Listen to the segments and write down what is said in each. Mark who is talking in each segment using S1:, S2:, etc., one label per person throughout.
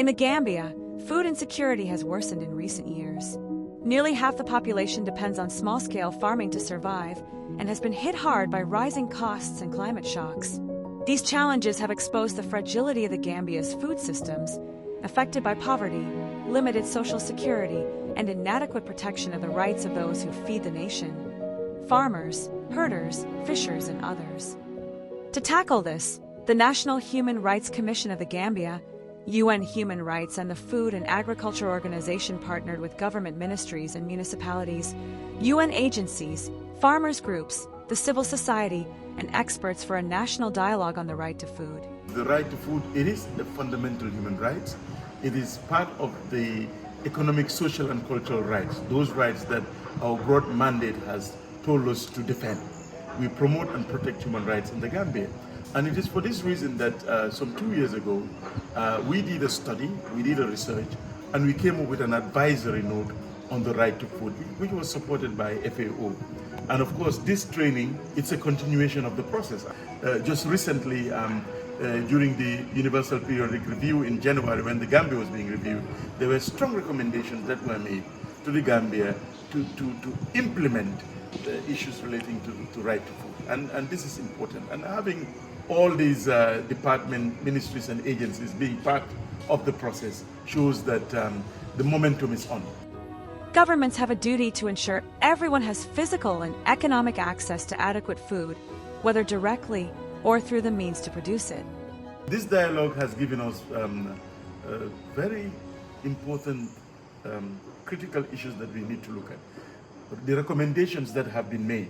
S1: In the Gambia, food insecurity has worsened in recent years. Nearly half the population depends on small-scale farming to survive and has been hit hard by rising costs and climate shocks. These challenges have exposed the fragility of the Gambia's food systems, affected by poverty, limited social security, and inadequate protection of the rights of those who feed the nation: farmers, herders, fishers, and others. To tackle this, the National Human Rights Commission of the Gambia, UN Human Rights, and the Food and Agriculture Organization partnered with government ministries and municipalities, UN agencies, farmers groups, the civil society, and experts for a national dialogue on the right to food.
S2: The right to food, it is a fundamental human right. It is part of the economic, social, and cultural rights, those rights that our broad mandate has told us to defend. We promote and protect human rights in the Gambia. And it is for this reason that some 2 years ago, we did a study, we did a research, and we came up with an advisory note on the right to food, which was supported by FAO. And of course, this training, it's a continuation of the process. Just recently, during the Universal Periodic Review in January, when the Gambia was being reviewed, there were strong recommendations that were made to the Gambia to implement the issues relating to right to food. And this is important. And having all these department, ministries, and agencies being part of the process shows that the momentum is on.
S1: Governments have a duty to ensure everyone has physical and economic access to adequate food, whether directly or through the means to produce it.
S2: This dialogue has given us very important critical issues that we need to look at. The recommendations that have been made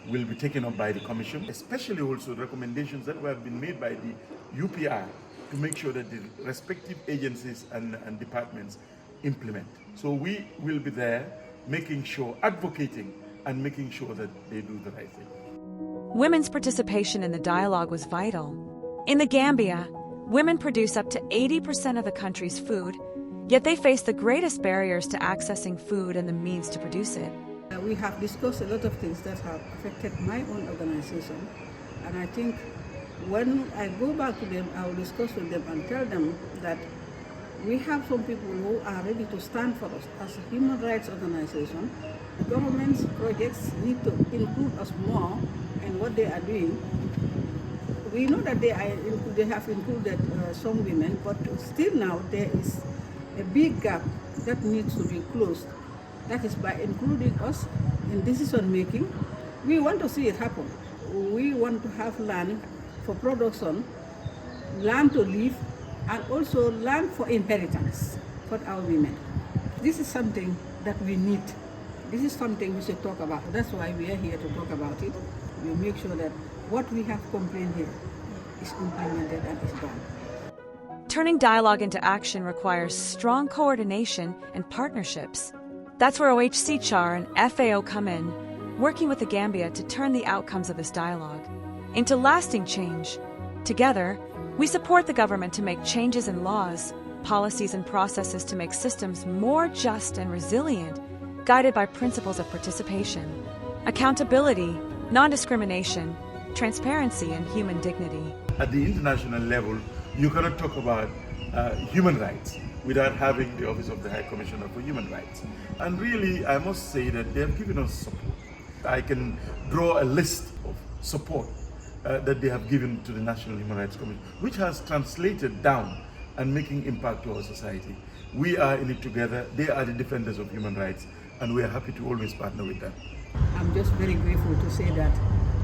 S2: will be taken up by the Commission, especially also recommendations that have been made by the UPR to make sure that the respective agencies and departments implement. So we will be there making sure, advocating, and making sure that they do the right thing.
S1: Women's participation in the dialogue was vital. In the Gambia, women produce up to 80% of the country's food, yet they face the greatest barriers to accessing food and the means to produce it.
S3: We have discussed a lot of things that have affected my own organization, and I think when I go back to them, I will discuss with them and tell them that we have some people who are ready to stand for us as a human rights organization. Government's projects need to include us more in what they are doing. We know that they have included some women, but still now there is a big gap that needs to be closed. That is by including us in decision making. We want to see it happen. We want to have land for production, land to live, and also land for inheritance for our women. This is something that we need. This is something we should talk about. That's why we are here to talk about it. We make sure that what we have complained here is implemented and is done.
S1: Turning dialogue into action requires strong coordination and partnerships. That's where OHCHR and FAO come in, working with the Gambia to turn the outcomes of this dialogue into lasting change. Together, we support the government to make changes in laws, policies, and processes to make systems more just and resilient, guided by principles of participation, accountability, non-discrimination, transparency, and human dignity.
S2: At the international level, you cannot talk about human rights without having the Office of the High Commissioner for Human Rights. And really, I must say that they have given us support. I can draw a list of support that they have given to the National Human Rights Commission, which has translated down and making impact to our society. We are in it together. They are the defenders of human rights, and we are happy to always partner with them.
S3: I'm just very grateful to say that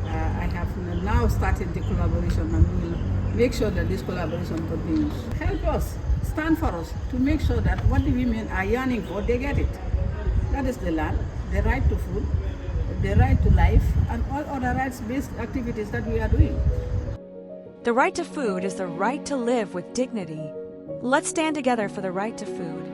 S3: I have now started the collaboration, and we will make sure that this collaboration continues. Help us, stand for us, to make sure that what the women are yearning for, they get it. That is the land, the right to food, the right to life, and all other rights-based activities that we are doing.
S1: The right to food is the right to live with dignity. Let's stand together for the right to food.